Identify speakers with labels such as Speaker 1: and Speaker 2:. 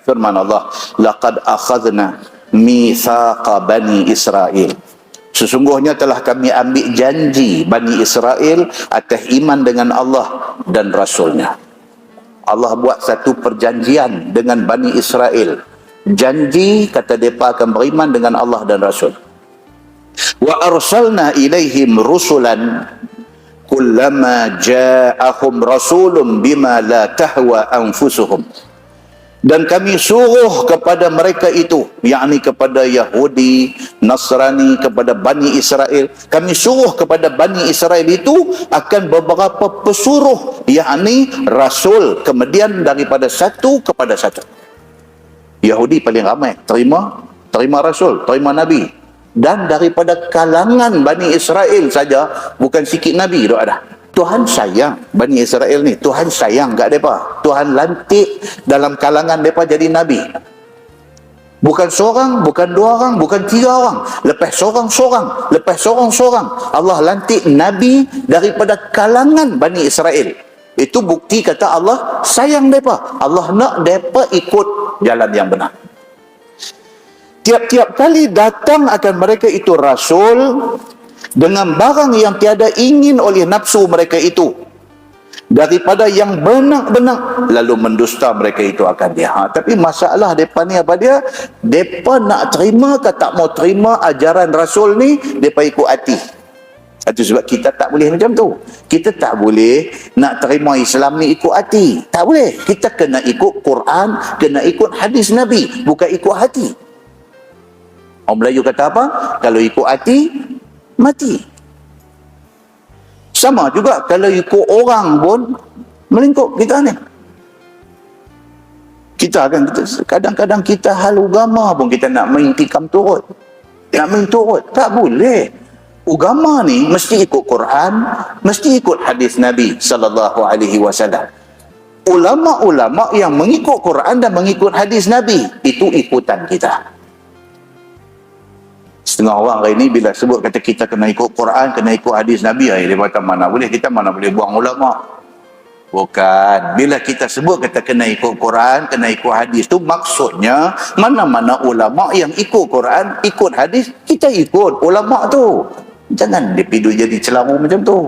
Speaker 1: Firman Allah, laqad akhadna mithaqa bani Israel. Sesungguhnya telah kami ambil janji Bani Israel atas iman dengan Allah dan Rasulnya. Allah buat satu perjanjian dengan Bani Israel. Janji kata mereka akan beriman dengan Allah dan Rasul. Wa arsalna ilaihim rusulan kullama ja'ahum rasulun bima la tahwa anfusuhum. Dan kami suruh kepada mereka itu, yakni kepada Yahudi, Nasrani, kepada Bani Israel. Kami suruh kepada Bani Israel itu akan beberapa pesuruh, yakni Rasul, kemudian daripada satu kepada satu. Yahudi paling ramai, terima Rasul, terima Nabi. Dan daripada kalangan Bani Israel saja, bukan sikit Nabi tu ada. Tuhan sayang Bani Israel ni. Tuhan sayang kat mereka. Tuhan lantik dalam kalangan mereka jadi Nabi. Bukan seorang, bukan dua orang, bukan tiga orang. Lepas seorang-seorang, lepas seorang-seorang. Allah lantik Nabi daripada kalangan Bani Israel. Itu bukti kata Allah sayang mereka. Allah nak mereka ikut jalan yang benar. Tiap-tiap kali datang akan mereka itu Rasul dengan barang yang tiada ingin oleh nafsu mereka itu, daripada yang benar-benar, lalu mendusta mereka itu akan dia. Tapi masalah mereka ni apa dia? Mereka nak terima ke tak mau terima ajaran Rasul ni, mereka ikut hati. Itu sebab kita tak boleh macam tu. Kita tak boleh nak terima Islam ni ikut hati. Tak boleh. Kita kena ikut Quran, kena ikut hadis Nabi, bukan ikut hati. Orang Melayu kata apa? Kalau ikut hati, mati. Sama juga kalau ikut orang pun melingkup kita ni. Kadang-kadang kita hal agama pun kita nak mengintikam turut. Nak main turut. Tak boleh. Agama ni mesti ikut Quran, mesti ikut hadis Nabi sallallahu alaihi wasallam. Ulama-ulama yang mengikut Quran dan mengikut hadis Nabi, itu ikutan kita. Setengah orang hari ni bila sebut kata kita kena ikut Quran, kena ikut hadis Nabi, dia kata mana boleh, kita mana boleh buang ulama. Bukan. Bila kita sebut kata kena ikut Quran, kena ikut hadis, tu maksudnya mana-mana ulama yang ikut Quran, ikut hadis, kita ikut ulama tu. Jangan dia pidu jadi celamu macam tu.